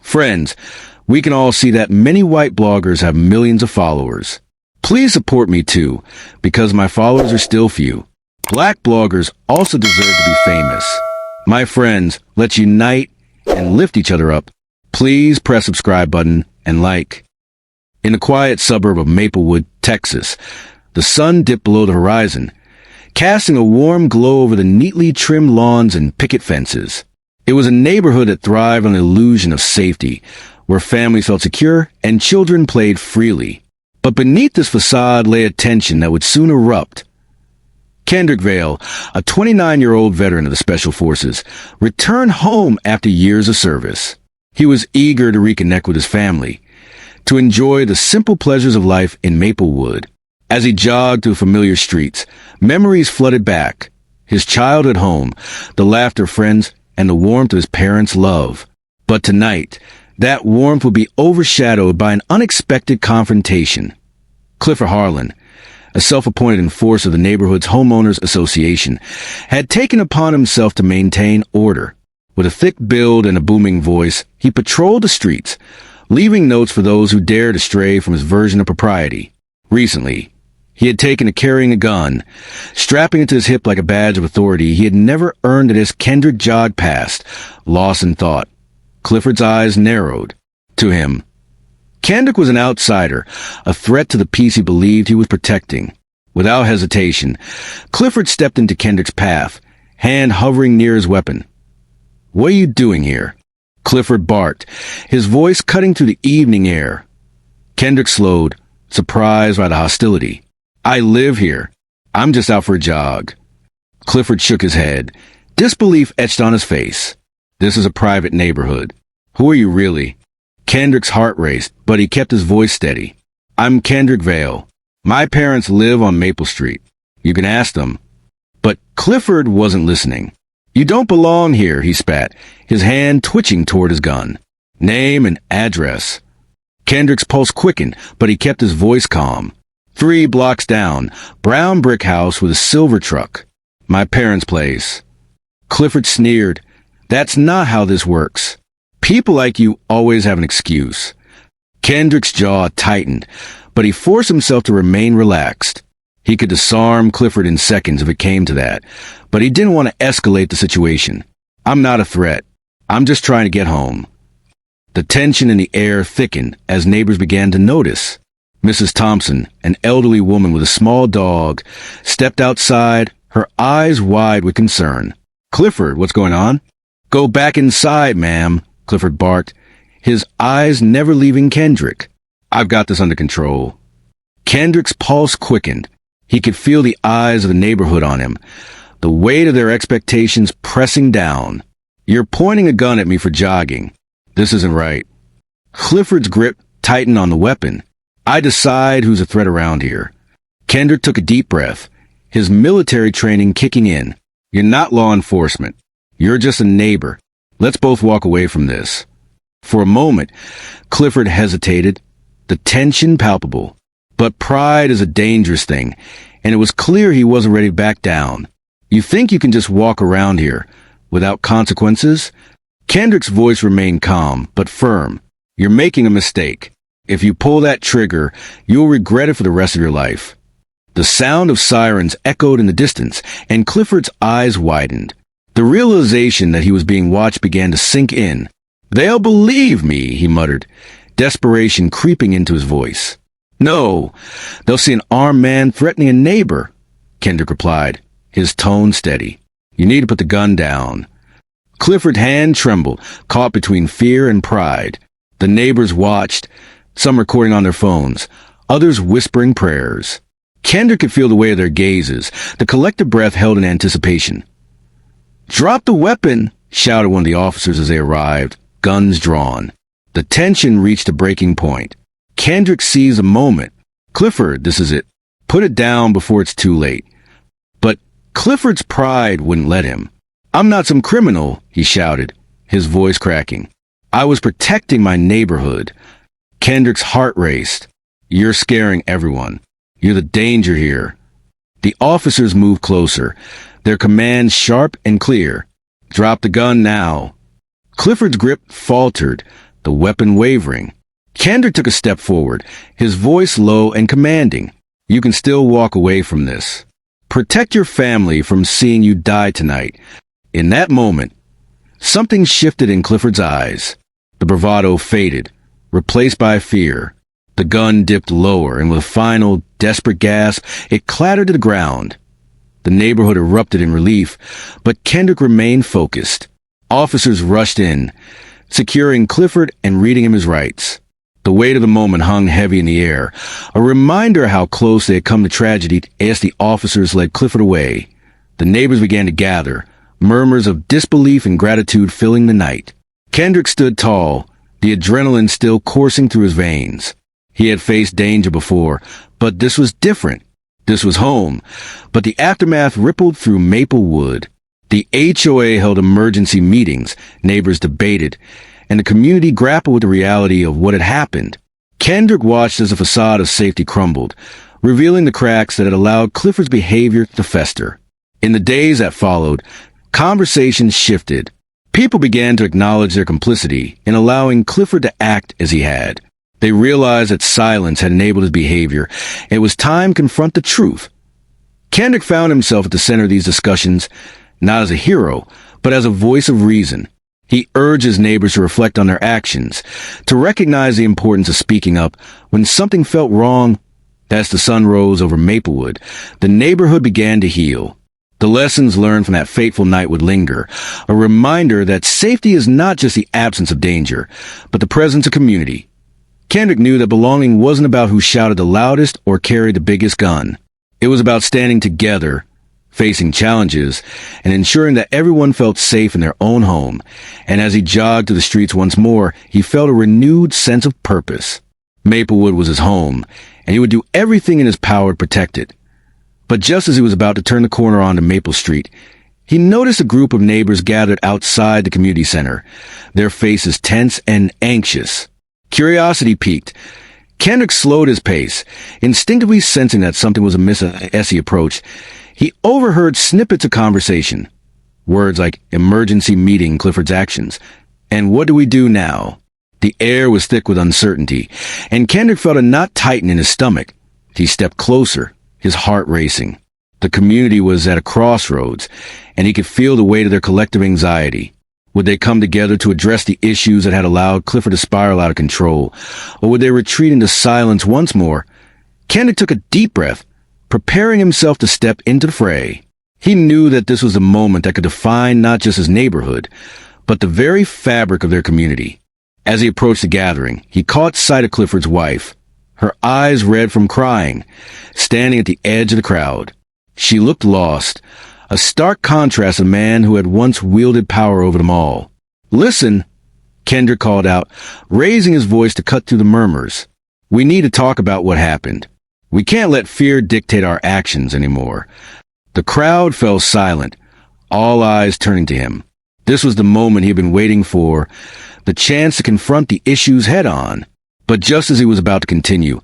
Friends, we can all see that many white bloggers have millions of followers. Please support me too, because my followers are still few. Black bloggers also deserve to be famous. My friends, let's unite and lift each other up. Please press subscribe button and like. In the quiet suburb of Maplewood, Texas, the sun dipped below the horizon, casting a warm glow over the neatly trimmed lawns and picket fences. It was a neighborhood that thrived on the illusion of safety, where families felt secure and children played freely. But beneath this facade lay a tension that would soon erupt. Kendrick Vale, a 29-year-old veteran of the Special Forces, returned home after years of service. He was eager to reconnect with his family, to enjoy the simple pleasures of life in Maplewood. As he jogged through familiar streets, memories flooded back. His childhood home, the laughter of friends, and the warmth of his parents' love. But tonight, that warmth would be overshadowed by an unexpected confrontation. Clifford Harlan, a self-appointed enforcer of the neighborhood's homeowners association, had taken upon himself to maintain order. With a thick build and a booming voice, he patrolled the streets, leaving notes for those who dared to stray from his version of propriety. Recently, he had taken to carrying a gun, strapping it to his hip like a badge of authority he had never earned as Kendrick jogged past, lost in thought. Clifford's eyes narrowed. To him, Kendrick was an outsider, a threat to the peace he believed he was protecting. Without hesitation, Clifford stepped into Kendrick's path, hand hovering near his weapon. "What are you doing here?" Clifford barked, his voice cutting through the evening air. Kendrick slowed, surprised by the hostility. "I live here. I'm just out for a jog." Clifford shook his head, disbelief etched on his face. "This is a private neighborhood. Who are you really?" Kendrick's heart raced, but he kept his voice steady. "I'm Kendrick Vale. My parents live on Maple Street. You can ask them." But Clifford wasn't listening. "You don't belong here," he spat, his hand twitching toward his gun. "Name and address." Kendrick's pulse quickened, but he kept his voice calm. 3 blocks down, brown brick house with a silver truck. "My parents' place." Clifford sneered. "That's not how this works. People like you always have an excuse." Kendrick's jaw tightened, but he forced himself to remain relaxed. He could disarm Clifford in seconds if it came to that, but he didn't want to escalate the situation. "I'm not a threat. I'm just trying to get home." The tension in the air thickened as neighbors began to notice. Mrs. Thompson, an elderly woman with a small dog, stepped outside, her eyes wide with concern. "Clifford, what's going on?" "Go back inside, ma'am," Clifford barked, his eyes never leaving Kendrick. "I've got this under control." Kendrick's pulse quickened. He could feel the eyes of the neighborhood on him, the weight of their expectations pressing down. "You're pointing a gun at me for jogging. This isn't right." Clifford's grip tightened on the weapon. "I decide who's a threat around here." Kendrick took a deep breath, his military training kicking in. "You're not law enforcement. You're just a neighbor. Let's both walk away from this." For a moment, Clifford hesitated, the tension palpable. But pride is a dangerous thing, and it was clear he wasn't ready to back down. "You think you can just walk around here without consequences?" Kendrick's voice remained calm, but firm. "You're making a mistake. If you pull that trigger, you'll regret it for the rest of your life." The sound of sirens echoed in the distance, and Clifford's eyes widened. The realization that he was being watched began to sink in. "They'll believe me," he muttered, desperation creeping into his voice. "No, they'll see an armed man threatening a neighbor," Kendrick replied, his tone steady. "You need to put the gun down." Clifford's hand trembled, caught between fear and pride. The neighbors watched, some recording on their phones, others whispering prayers. Kendrick could feel the weight of their gazes, the collective breath held in anticipation. "Drop the weapon!" shouted one of the officers as they arrived, guns drawn. The tension reached a breaking point. Kendrick seized a moment. "Clifford, this is it. Put it down before it's too late." But Clifford's pride wouldn't let him. "I'm not some criminal," he shouted, his voice cracking. "I was protecting my neighborhood." Kendrick's heart raced. "You're scaring everyone. You're the danger here." The officers moved closer, their commands sharp and clear. "Drop the gun now." Clifford's grip faltered, the weapon wavering. Kendrick took a step forward, his voice low and commanding. "You can still walk away from this. Protect your family from seeing you die tonight." In that moment, something shifted in Clifford's eyes. The bravado faded, replaced by fear. The gun dipped lower, and with a final, desperate gasp, it clattered to the ground. The neighborhood erupted in relief, but Kendrick remained focused. Officers rushed in, securing Clifford and reading him his rights. The weight of the moment hung heavy in the air, a reminder how close they had come to tragedy as the officers led Clifford away. The neighbors began to gather, murmurs of disbelief and gratitude filling the night. Kendrick stood tall, the adrenaline still coursing through his veins. He had faced danger before, but this was different. This was home, but the aftermath rippled through Maplewood. The HOA held emergency meetings, neighbors debated, and the community grappled with the reality of what had happened. Kendrick watched as the facade of safety crumbled, revealing the cracks that had allowed Clifford's behavior to fester. In the days that followed, conversations shifted. People began to acknowledge their complicity in allowing Clifford to act as he had. They realized that silence had enabled his behavior, and it was time to confront the truth. Kendrick found himself at the center of these discussions, not as a hero, but as a voice of reason. He urged his neighbors to reflect on their actions, to recognize the importance of speaking up when something felt wrong. As the sun rose over Maplewood, the neighborhood began to heal. The lessons learned from that fateful night would linger, a reminder that safety is not just the absence of danger, but the presence of community. Kendrick knew that belonging wasn't about who shouted the loudest or carried the biggest gun. It was about standing together, facing challenges, and ensuring that everyone felt safe in their own home. And as he jogged through the streets once more, he felt a renewed sense of purpose. Maplewood was his home, and he would do everything in his power to protect it. But just as he was about to turn the corner onto Maple Street, he noticed a group of neighbors gathered outside the community center, their faces tense and anxious. Curiosity piqued. Kendrick slowed his pace, instinctively sensing that something was amiss as he approached. He overheard snippets of conversation. Words like emergency meeting Clifford's actions, and what do we do now? The air was thick with uncertainty, and Kendrick felt a knot tighten in his stomach. He stepped closer, his heart racing. The community was at a crossroads, and he could feel the weight of their collective anxiety. Would they come together to address the issues that had allowed Clifford to spiral out of control? Or would they retreat into silence once more? Kendrick took a deep breath, preparing himself to step into the fray. He knew that this was the moment that could define not just his neighborhood, but the very fabric of their community. As he approached the gathering, he caught sight of Clifford's wife, her eyes red from crying, standing at the edge of the crowd. She looked lost, a stark contrast to the man who had once wielded power over them all. "Listen," Kendrick called out, raising his voice to cut through the murmurs. "We need to talk about what happened. We can't let fear dictate our actions anymore." The crowd fell silent, all eyes turning to him. This was the moment he had been waiting for, the chance to confront the issues head-on. But just as he was about to continue,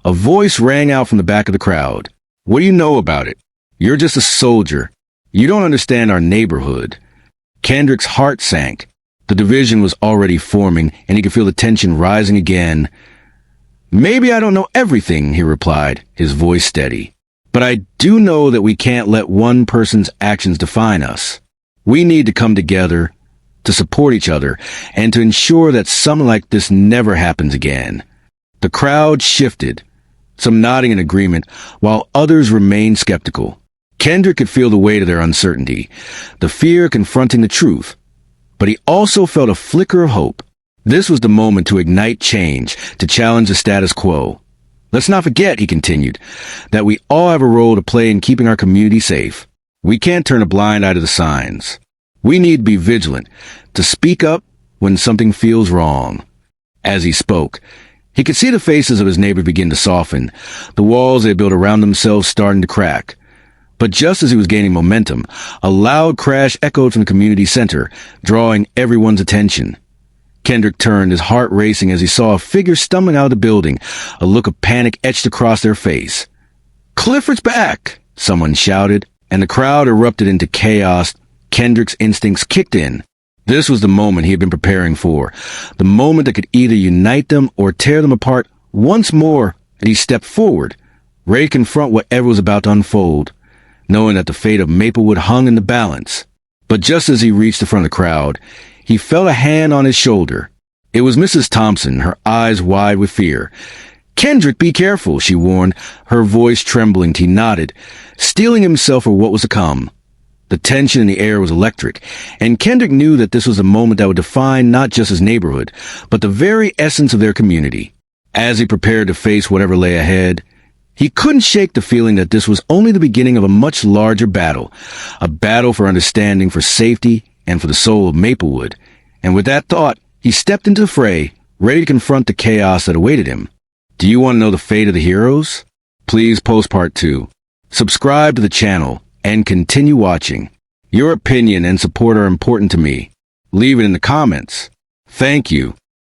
a voice rang out from the back of the crowd. "What do you know about it? You're just a soldier. You don't understand our neighborhood." Kendrick's heart sank. The division was already forming, and he could feel the tension rising again. "Maybe I don't know everything," he replied, his voice steady. "But I do know that we can't let one person's actions define us. We need to come together, to support each other, and to ensure that something like this never happens again." The crowd shifted, some nodding in agreement, while others remained skeptical. Kendrick could feel the weight of their uncertainty, the fear confronting the truth. But he also felt a flicker of hope. This was the moment to ignite change, to challenge the status quo. "Let's not forget," he continued, "that we all have a role to play in keeping our community safe. We can't turn a blind eye to the signs. We need to be vigilant, to speak up when something feels wrong." As he spoke, he could see the faces of his neighbors begin to soften, the walls they built around themselves starting to crack. But just as he was gaining momentum, a loud crash echoed from the community center, drawing everyone's attention. Kendrick turned, his heart racing as he saw a figure stumbling out of the building, a look of panic etched across their face. "Clifford's back!" someone shouted, and the crowd erupted into chaos. Kendrick's instincts kicked in. This was the moment he had been preparing for, the moment that could either unite them or tear them apart once more, and he stepped forward, ready to confront whatever was about to unfold, knowing that the fate of Maplewood hung in the balance. But just as he reached the front of the crowd, he felt a hand on his shoulder. It was Mrs. Thompson, her eyes wide with fear. "Kendrick, be careful," she warned, her voice trembling. He nodded, steeling himself for what was to come. The tension in the air was electric, and Kendrick knew that this was a moment that would define not just his neighborhood, but the very essence of their community. As he prepared to face whatever lay ahead, he couldn't shake the feeling that this was only the beginning of a much larger battle, a battle for understanding, for safety, and for the soul of Maplewood. And with that thought, he stepped into the fray, ready to confront the chaos that awaited him. Do you want to know the fate of the heroes? Please post part 2. Subscribe to the channel and continue watching. Your opinion and support are important to me. Leave it in the comments. Thank you.